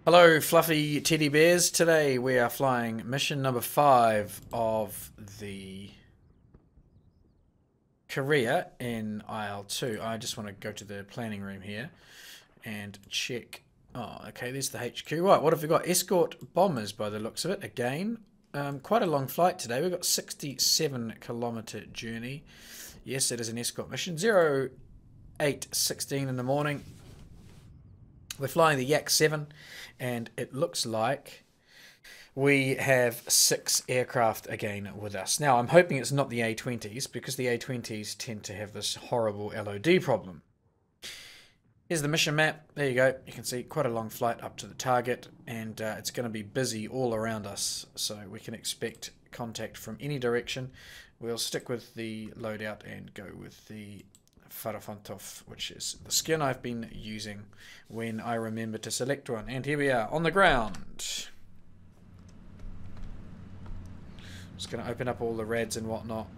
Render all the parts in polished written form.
Hello, fluffy teddy bears. Today we are flying mission number 5 of the career in IL2. I just want to go to the planning room here and check. Oh, okay, there's the HQ. Right, what have we got? Escort bombers by the looks of it. Again, quite a long flight today. We've got 67-kilometer journey. Yes, it is an escort mission. 0816 in the morning. We're flying the Yak 7, and it looks like we have 6 aircraft again with us. Now, I'm hoping it's not the A-20s, because the A-20s tend to have this horrible LOD problem. Here's the mission map. There you go. You can see quite a long flight up to the target, and it's going to be busy all around us, so we can expect contact from any direction. We'll stick with the loadout and go with the Farafantov, which is the skin I've been using when I remember to select one. And here we are on the ground. Just going to open up all the rads and whatnot.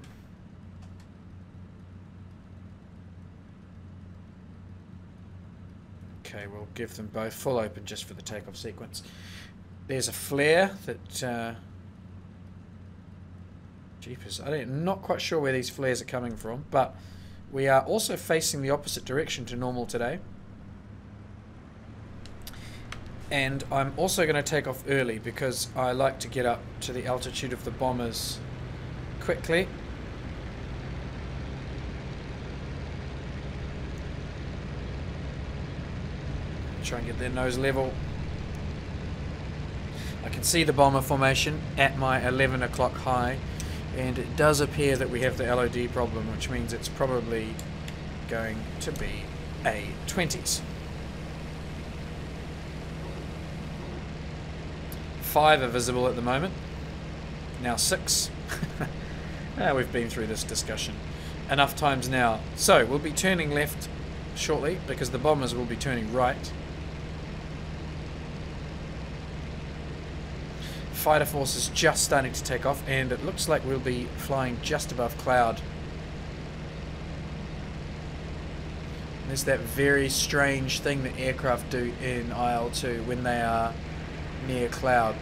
Okay, we'll give them both full open just for the takeoff sequence. There's a flare that jeepers, I'm not quite sure where these flares are coming from, but we are also facing the opposite direction to normal today. And I'm also going to take off early because I like to get up to the altitude of the bombers quickly. Try and get their nose level. I can see the bomber formation at my 11 o'clock high. And it does appear that we have the LOD problem, which means it's probably going to be A-20s. 5 are visible at the moment. Now 6. We've been through this discussion enough times now. So we'll be turning left shortly because the bombers will be turning right. Fighter force is just starting to take off, and it looks like we'll be flying just above cloud. There's that very strange thing that aircraft do in IL2 when they are near cloud.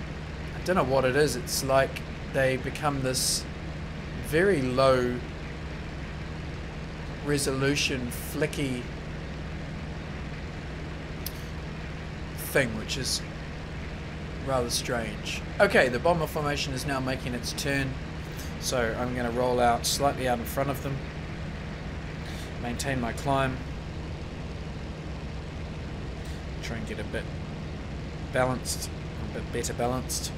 I don't know what it is. It's like they become this very low resolution flicky thing, which is rather strange. Okay, the bomber formation is now making its turn, so I'm going to roll out slightly out in front of them, maintain my climb, try and get a bit balanced, a bit better balanced.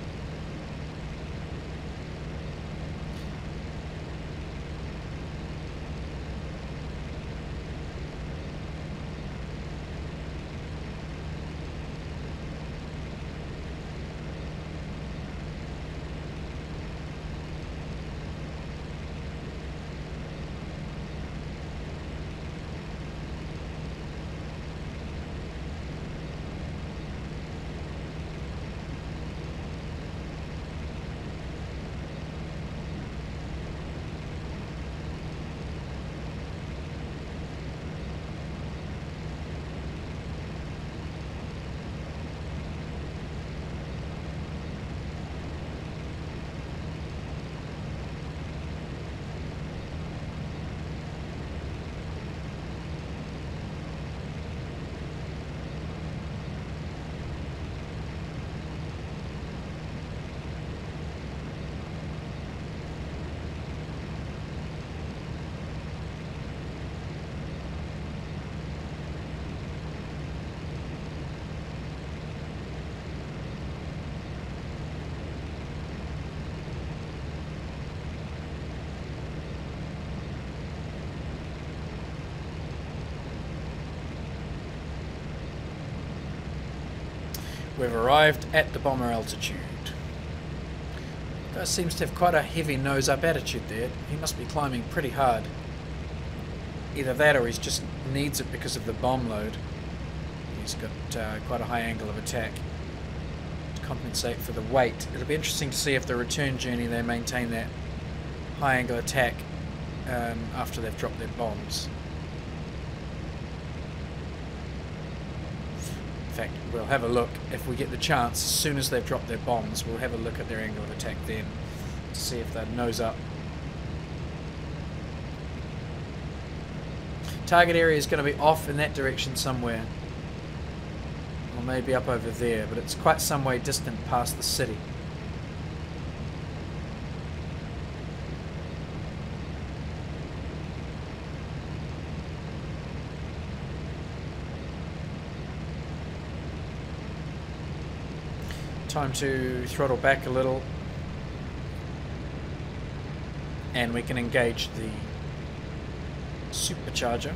We've arrived at the bomber altitude. The guy seems to have quite a heavy nose-up attitude there. He must be climbing pretty hard. Either that or he just needs it because of the bomb load. He's got quite a high angle of attack to compensate for the weight. It'll be interesting to see if the return journey they maintain that high angle attack after they've dropped their bombs. fact, we'll have a look if we get the chance. As soon as they've dropped their bombs, we'll have a look at their angle of attack then to see if they nose up. Target area is going to be off in that direction somewhere, or maybe up over there, but it's quite some way distant past the city. Time to throttle back a little, and we can engage the supercharger.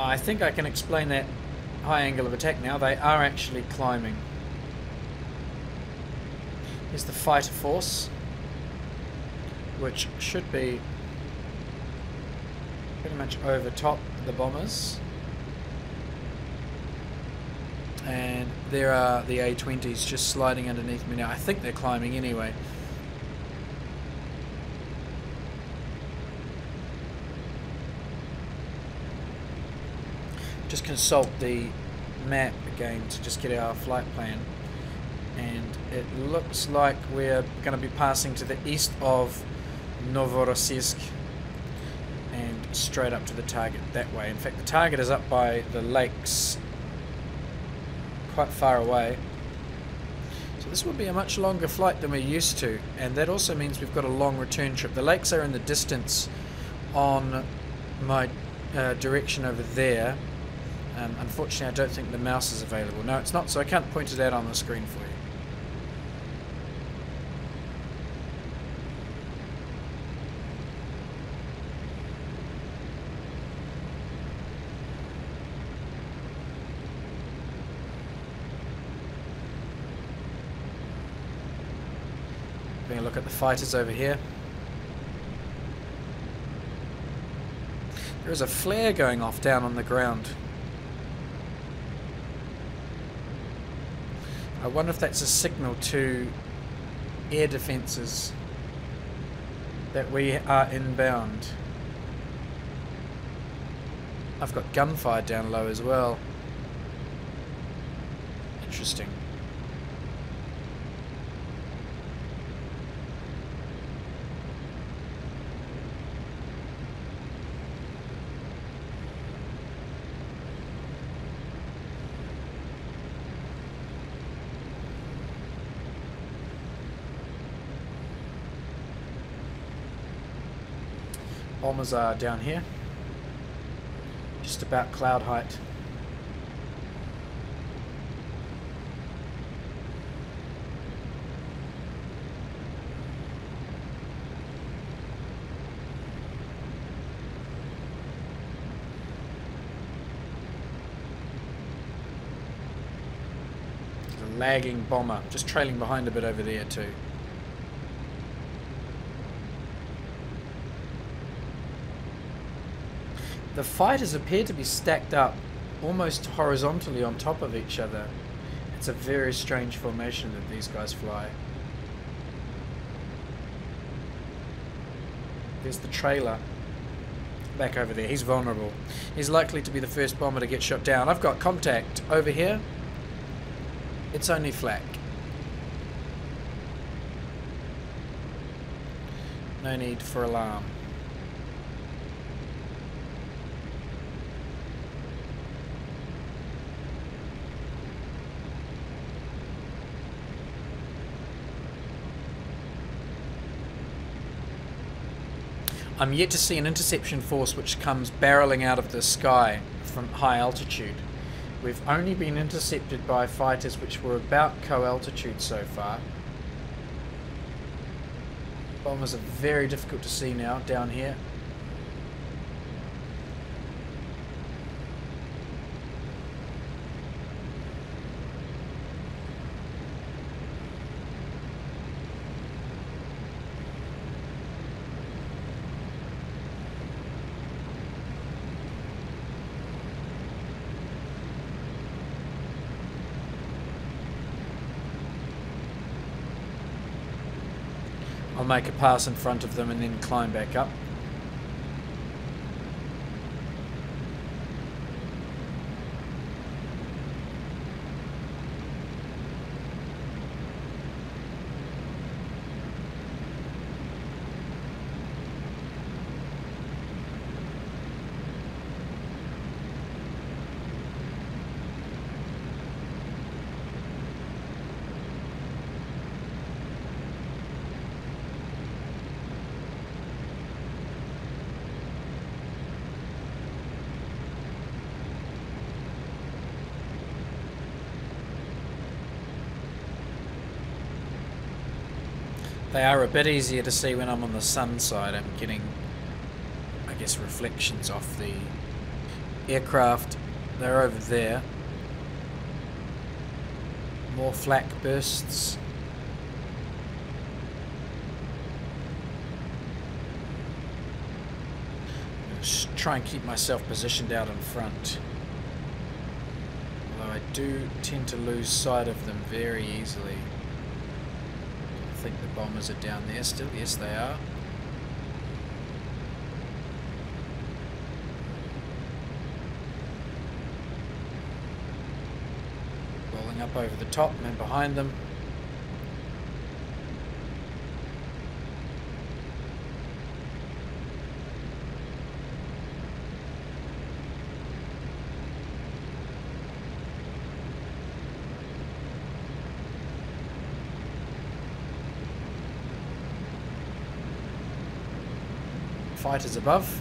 I think I can explain that high angle of attack now. They are actually climbing. Here's the fighter force, which should be pretty much over top the bombers. And there are the A-20s just sliding underneath me now. I think they're climbing anyway. Just consult the map again to just get our flight plan, and it looks like we're going to be passing to the east of Novorossiysk and straight up to the target that way. In fact, the target is up by the lakes, quite far away, so this will be a much longer flight than we're used to, and that also means we've got a long return trip. The lakes are in the distance on my direction over there. Unfortunately, I don't think the mouse is available. No, it's not, so I can't point it out on the screen for you. Having a look at the fighters over here. There is a flare going off down on the ground. I wonder if that's a signal to air defences that we are inbound. I've got gunfire down low as well. Interesting. Bombers are down here, just about cloud height. There's a lagging bomber, just trailing behind a bit over there too. The fighters appear to be stacked up almost horizontally on top of each other. It's a very strange formation that these guys fly. There's the trailer back over there. He's vulnerable. He's likely to be the first bomber to get shot down. I've got contact over here. It's only flak. No need for alarm. I'm yet to see an interception force which comes barreling out of the sky from high altitude. We've only been intercepted by fighters which were about co-altitude so far. Bombers are very difficult to see now down here. I'll make a pass in front of them and then climb back up. They are a bit easier to see when I'm on the sun side. I'm getting, I guess, reflections off the aircraft. They're over there. More flak bursts. Just try and keep myself positioned out in front. Although I do tend to lose sight of them very easily. I think the bombers are down there still. Yes, they are. Rolling up over the top and behind them. Fighters above.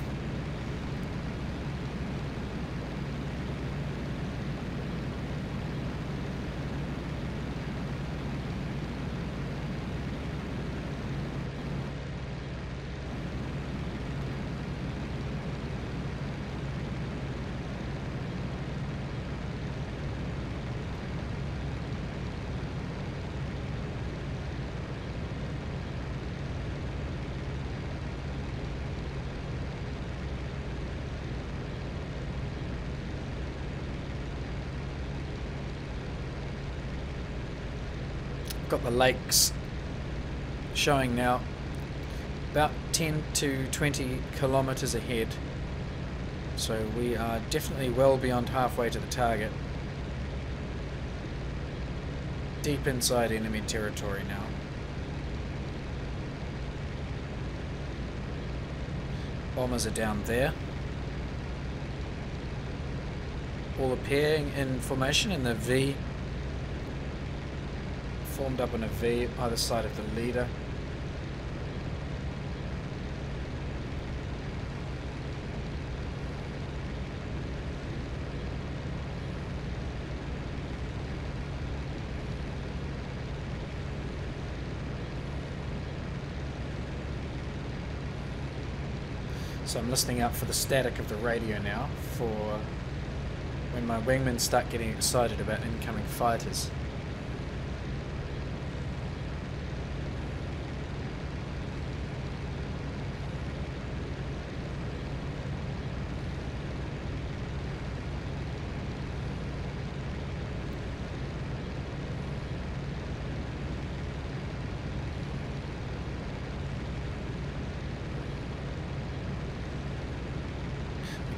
Got the lakes showing now, about 10 to 20 kilometers ahead, so we are definitely well beyond halfway to the target. Deep inside enemy territory now. Bombers are down there, all appearing in formation in the V, formed up in a V either side of the leader. So I'm listening out for the static of the radio now for when my wingmen start getting excited about incoming fighters.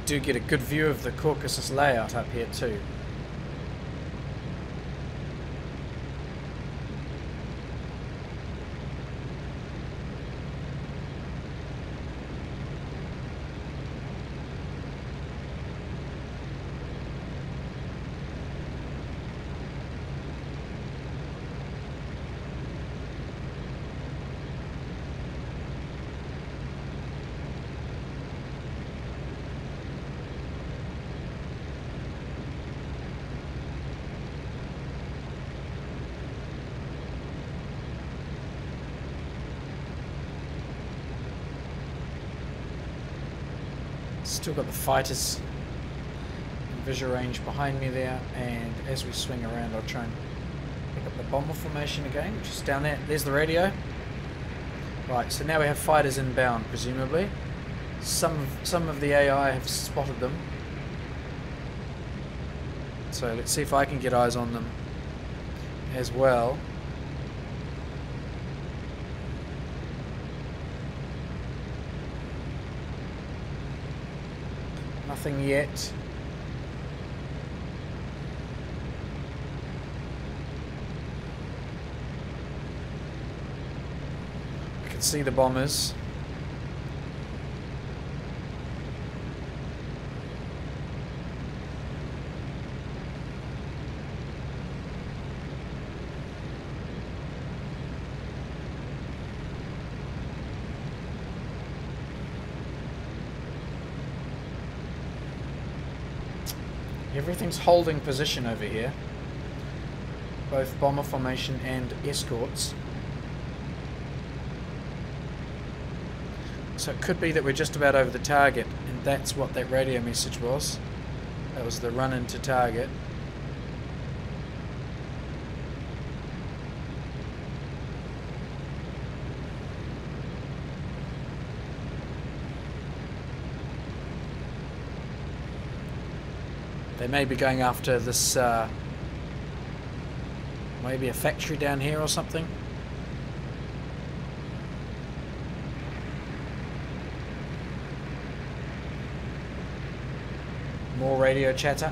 Do get a good view of the Caucasus layout up here too. Still got the fighters in visual range behind me there, and as we swing around I'll try and pick up the bomber formation again, which is down there. There's the radio. Right, so now we have fighters inbound, presumably. Some of the AI have spotted them. So let's see if I can get eyes on them as well. Nothing yet. I can see the bombers. Everything's holding position over here. Both bomber formation and escorts. So it could be that we're just about over the target, and that's what that radio message was. That was the run into target. They may be going after this, maybe a factory down here or something. More radio chatter.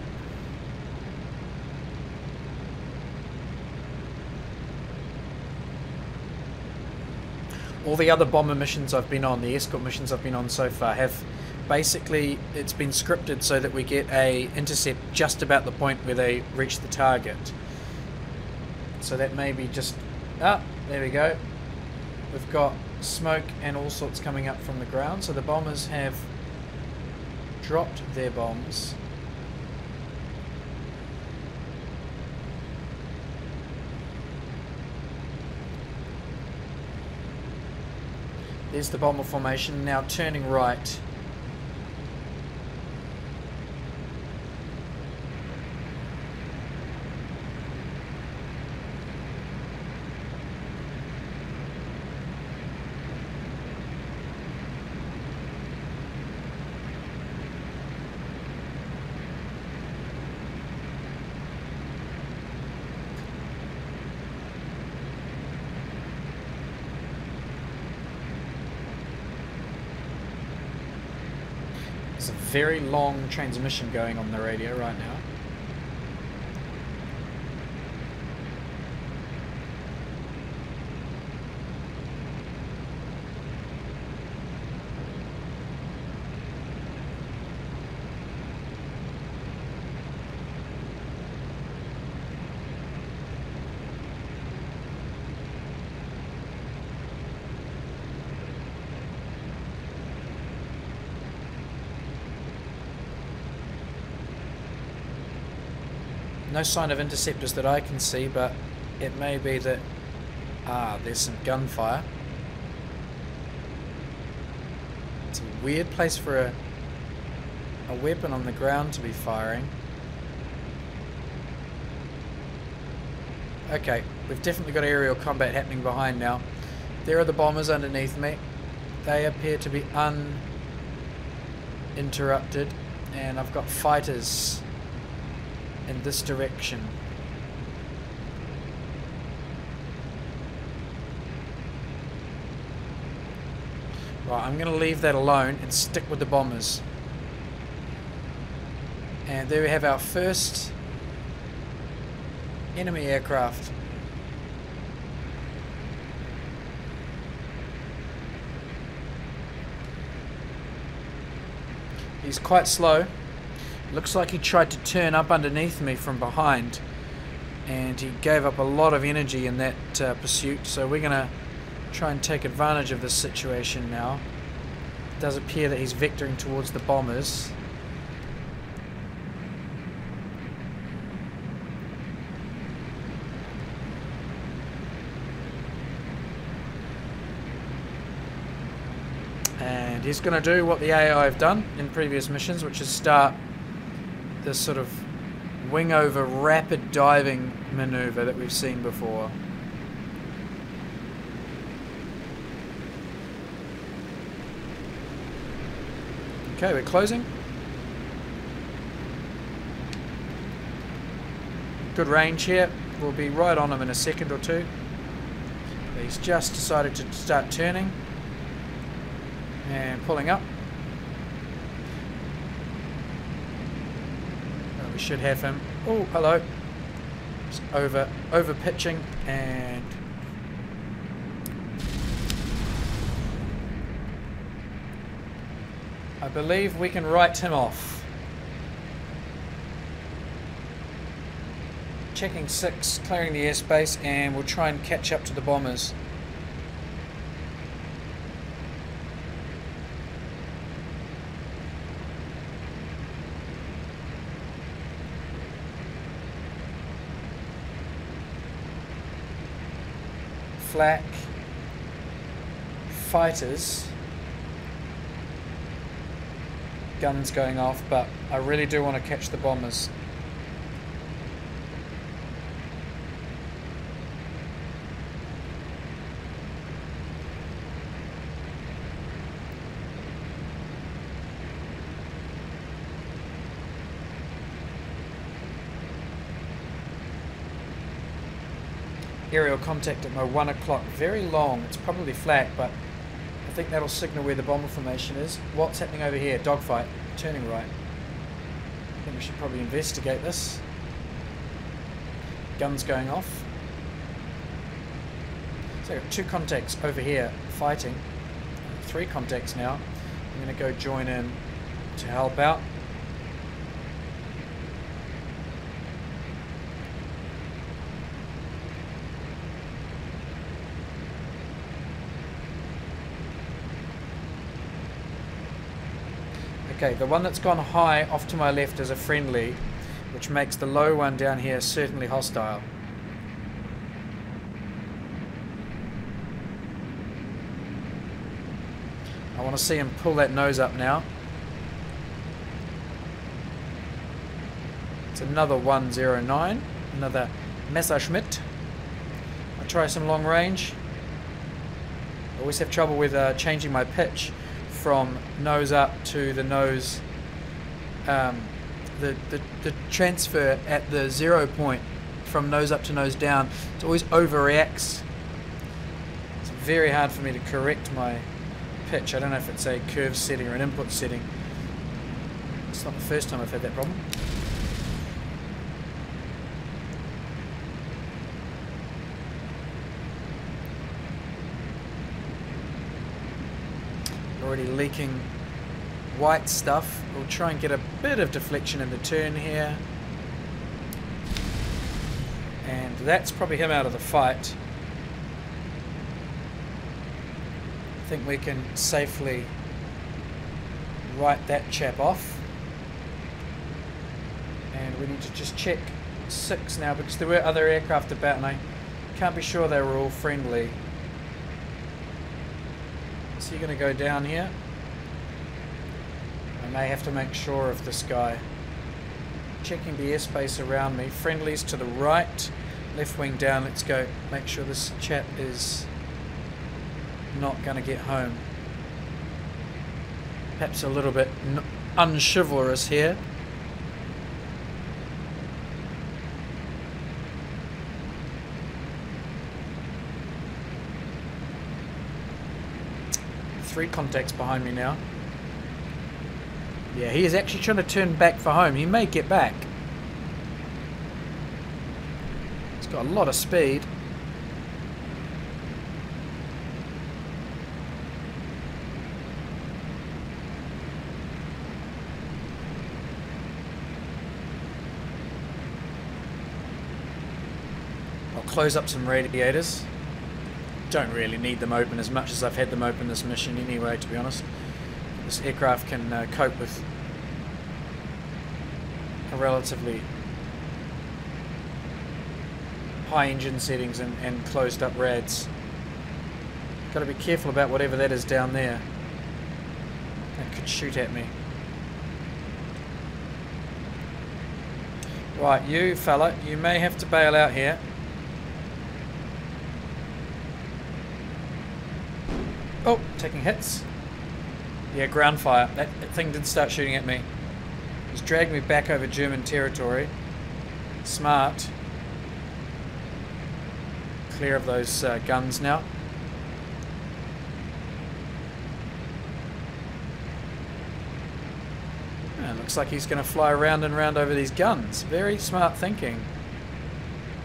All the other bomber missions I've been on, the escort missions I've been on so far, have basically, it's been scripted so that we get a intercept just about the point where they reach the target. So that may be just... ah, there we go. We've got smoke and all sorts coming up from the ground. So the bombers have dropped their bombs. There's the bomber formation now turning right. There's a very long transmission going on the radio right now. No sign of interceptors that I can see, but it may be that... ah, there's some gunfire. It's a weird place for a weapon on the ground to be firing. Okay, we've definitely got aerial combat happening behind now. There are the bombers underneath me. They appear to be uninterrupted, and I've got fighters in this direction. Right, I'm going to leave that alone and stick with the bombers. And there we have our first enemy aircraft. He's quite slow. Looks like he tried to turn up underneath me from behind, and he gave up a lot of energy in that pursuit, so we're going to try and take advantage of this situation now. It does appear that he's vectoring towards the bombers. And he's going to do what the AI have done in previous missions, which is start this sort of wing over rapid diving maneuver that we've seen before. Okay, we're closing. Good range here. We'll be right on him in a second or two. He's just decided to start turning and pulling up. We should have him. Oh, hello. Just over pitching, and I believe we can write him off. Checking 6, clearing the airspace, and we'll try and catch up to the bombers. Flak, fighters, guns going off, but I really do want to catch the bombers. Aerial contact at my 1 o'clock. Very long. It's probably flak, but I think that'll signal where the bomber formation is. What's happening over here? Dogfight. Turning right. I think we should probably investigate this. Guns going off. So I've got 2 contacts over here fighting. 3 contacts now. I'm going to go join in to help out. Okay, the one that's gone high off to my left is a friendly, which makes the low one down here certainly hostile. I want to see him pull that nose up now. It's another 109, another Messerschmitt. I'll try some long range. I always have trouble with changing my pitch from nose up to the nose, the transfer at the 0 point from nose up to nose down. It always overreacts. It's very hard for me to correct my pitch. I don't know if it's a curve setting or an input setting. It's not the first time I've had that problem. Already leaking white stuff. We'll try and get a bit of deflection in the turn here. And that's probably him out of the fight. I think we can safely write that chap off. And we need to just check 6 now, because there were other aircraft about and I can't be sure they were all friendly. So you're going to go down here. I may have to make sure of this guy. Checking the airspace around me. Friendlies to the right. Left wing down. Let's go make sure this chap is not going to get home. Perhaps a little bit unchivalrous here. Three contacts behind me now. Yeah, he is actually trying to turn back for home. He may get back. He's got a lot of speed. I'll close up some radiators. Don't really need them open as much as I've had them open this mission anyway, to be honest. This aircraft can cope with a relatively high engine settings and closed up rads. Got to be careful about whatever that is down there. That could shoot at me. Right, you fella, you may have to bail out here. Oh, taking hits. Yeah, ground fire. That thing did start shooting at me. It's dragged me back over German territory. Smart. Clear of those guns now. looks like he's going to fly round and round over these guns. Very smart thinking.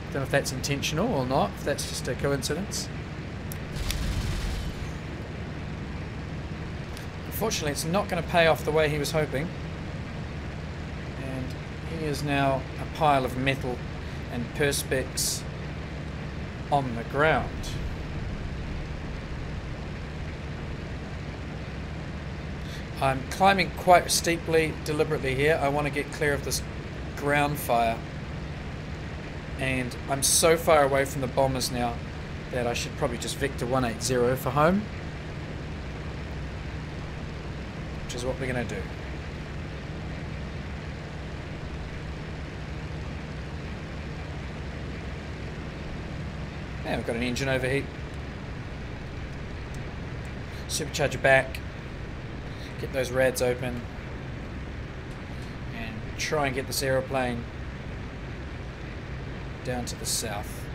Don't know if that's intentional or not, if that's just a coincidence. Unfortunately, it's not going to pay off the way he was hoping. And he is now a pile of metal and perspex on the ground. I'm climbing quite steeply, deliberately here. I want to get clear of this ground fire. And I'm so far away from the bombers now that I should probably just Vector 180 for home. Which is what we're going to do. And we've got an engine overheat. Supercharger back. Get those rads open. And try and get this aeroplane down to the south.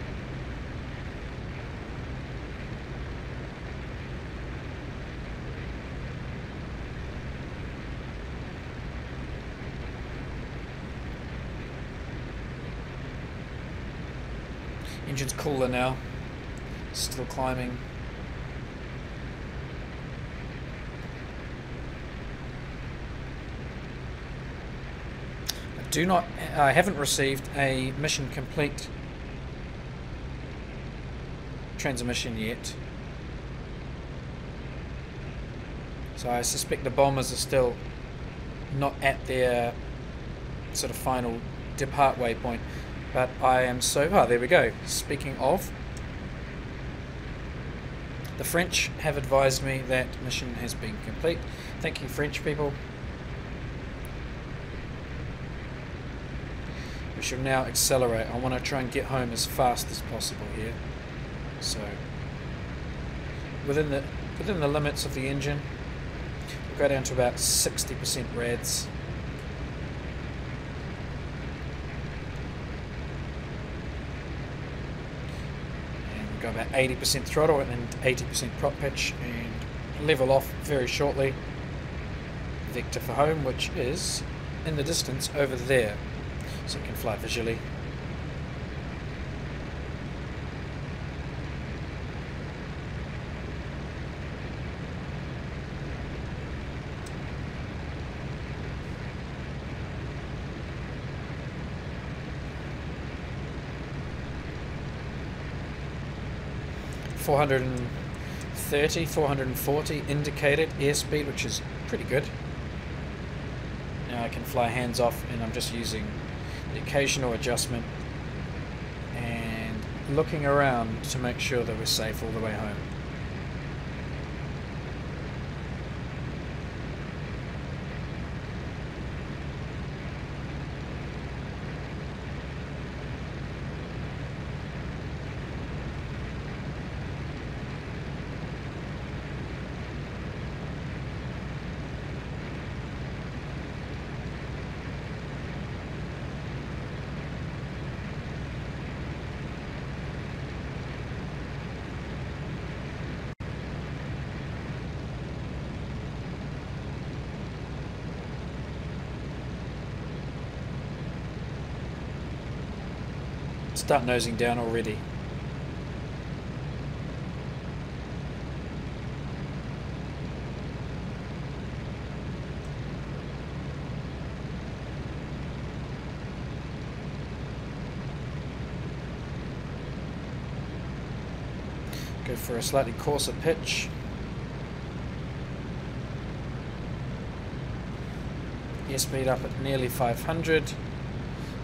Engine's cooler now. Still climbing. I haven't received a mission complete transmission yet. So I suspect the bombers are still not at their sort of final depart waypoint. But I am so far. There we go. Speaking of, the French have advised me that mission has been complete. Thank you, French people. We should now accelerate. I want to try and get home as fast as possible here. So, within the limits of the engine, we'll go down to about 60% rads. And we'll go about 80% throttle and then 80% prop pitch, and level off very shortly. Vector for home, which is in the distance over there. So you can fly visually. .430, 440 indicated airspeed, which is pretty good. Now I can fly hands off, and I'm just using the occasional adjustment and looking around to make sure that we're safe all the way home. Start nosing down already. Go for a slightly coarser pitch. Airspeed up at nearly 500.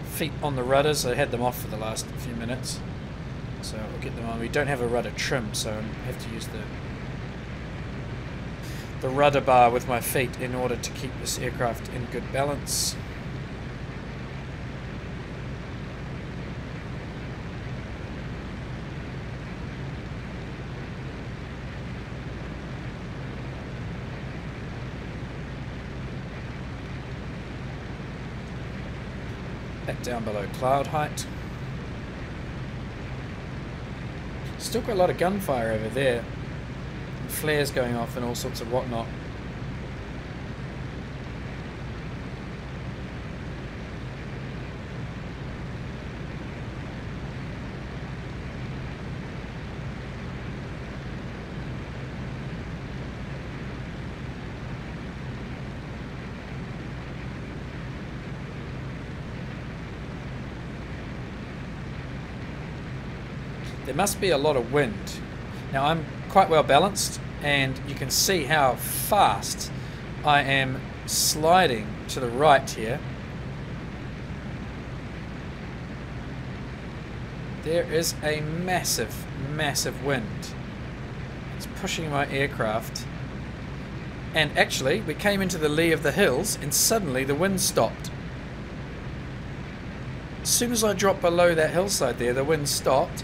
Feet on the rudders. I had them off for the last few minutes, so we'll get them on. We don't have a rudder trim, so I have to use the rudder bar with my feet in order to keep this aircraft in good balance. Back down below cloud height. Still got a lot of gunfire over there. And flares going off and all sorts of whatnot. There must be a lot of wind. Now I'm quite well balanced, and you can see how fast I am sliding to the right here. There is a massive, massive wind. It's pushing my aircraft. And actually, we came into the lee of the hills, and suddenly the wind stopped. As soon as I dropped below that hillside there, the wind stopped.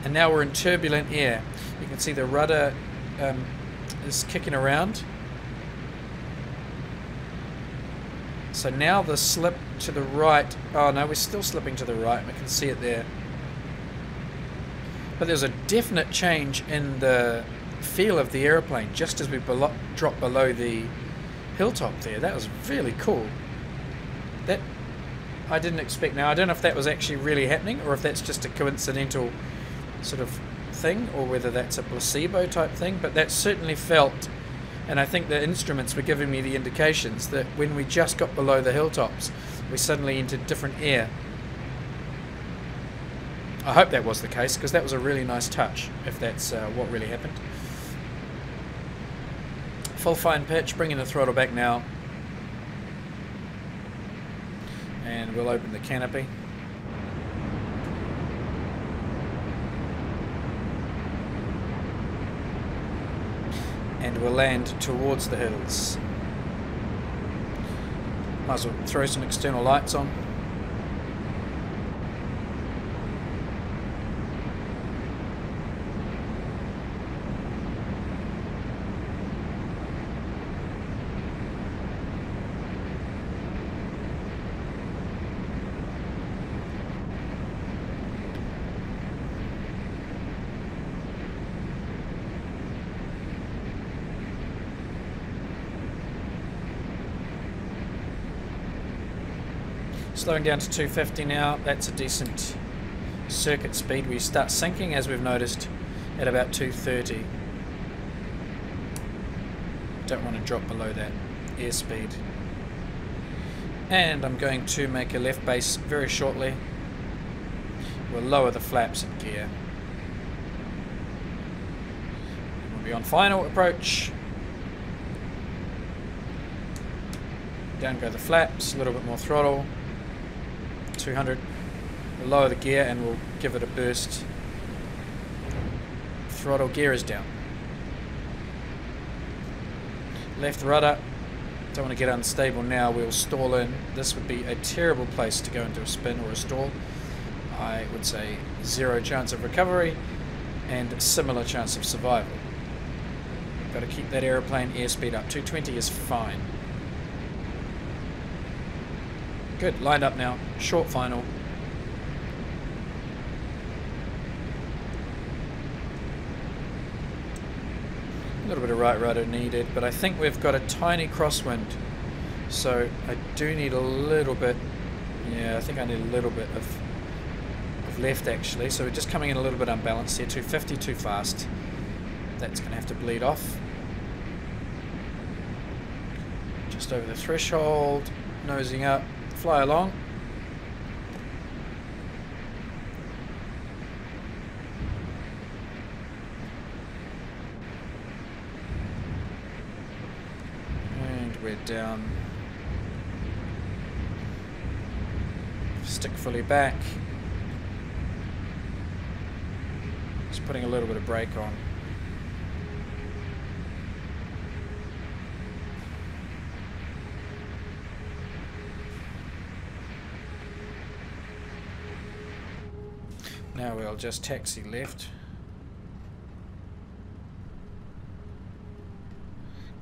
And now we're in turbulent air. You can see the rudder is kicking around. So now the slip to the right. Oh no, we're still slipping to the right. We can see it there. But there's a definite change in the feel of the aeroplane just as we dropped below the hilltop there. That was really cool. That I didn't expect. Now I don't know if that was actually really happening or if that's just a coincidental sort of thing or whether that's a placebo type thing, but that certainly felt. And I think the instruments were giving me the indications that when we just got below the hilltops, we suddenly entered different air. I hope that was the case, because that was a really nice touch, if that's what really happened. Full fine pitch, bringing the throttle back now. And we'll open the canopy. And we'll land towards the hills. Might as well throw some external lights on. Slowing down to 250 now. That's a decent circuit speed. We start sinking, as we've noticed, at about 230. Don't want to drop below that airspeed. And I'm going to make a left base very shortly. We'll lower the flaps in gear. We'll be on final approach. Down go the flaps, a little bit more throttle. 200. We'll lower the gear and we'll give it a burst. Throttle, gear is down. Left rudder. Don't want to get unstable now. We'll stall in. This would be a terrible place to go into a spin or a stall. I would say 0 chance of recovery and similar chance of survival. Got to keep that aeroplane airspeed up. 220 is fine. Good, lined up now. Short final. A little bit of right rudder needed, but I think we've got a tiny crosswind. So I do need a little bit, yeah, I think I need a little bit of left actually. So we're just coming in a little bit unbalanced here. 250 too fast. That's going to have to bleed off. Just over the threshold, nosing up. Fly along. And we're down. Stick fully back. Just putting a little bit of brake on. Now we'll just taxi left.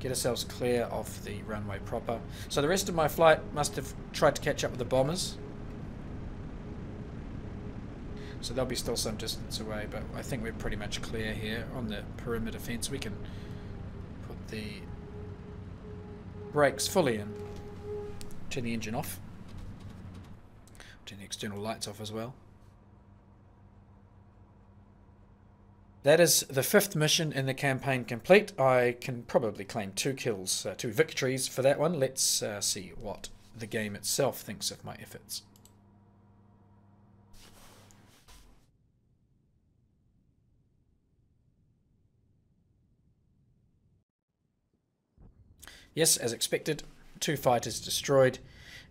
Get ourselves clear of the runway proper. So the rest of my flight must have tried to catch up with the bombers. So they'll be still some distance away, but I think we're pretty much clear here on the perimeter fence. We can put the brakes fully in. Turn the engine off. Turn the external lights off as well. That is the 5th mission in the campaign complete. I can probably claim 2 kills, 2 victories for that one. Let's see what the game itself thinks of my efforts. Yes, as expected, 2 fighters destroyed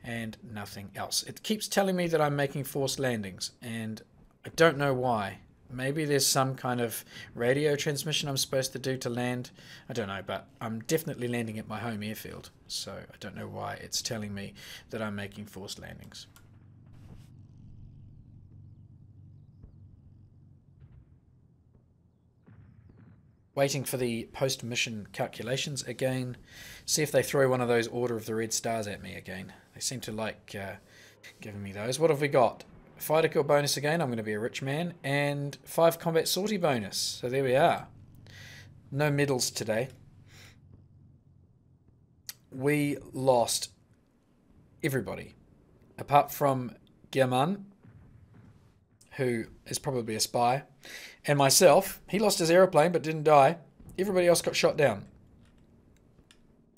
and nothing else. It keeps telling me that I'm making forced landings, and I don't know why. Maybe there's some kind of radio transmission I'm supposed to do to land. I don't know, but I'm definitely landing at my home airfield, so I don't know why it's telling me that I'm making forced landings. Waiting for the post-mission calculations again. See if they throw one of those Order of the Red Stars at me again. They seem to like giving me those. What have we got? Fighter kill bonus again, I'm going to be a rich man, and 5 combat sortie bonus. So there we are. No medals today. We lost everybody, apart from Giaman, who is probably a spy, and myself. He lost his aeroplane but didn't die. Everybody else got shot down.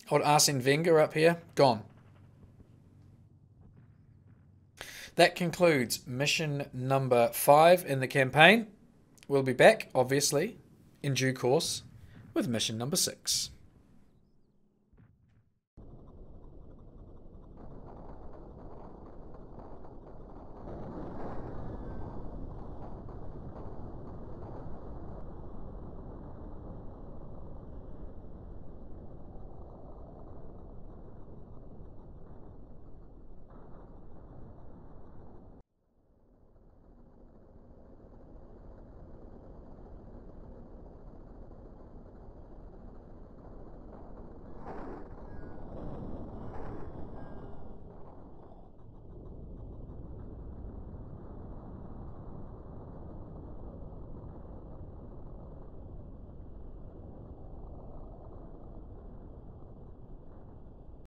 Old Arsene Wenger up here, gone. That concludes mission number 5 in the campaign. We'll be back, obviously, in due course, with mission number 6.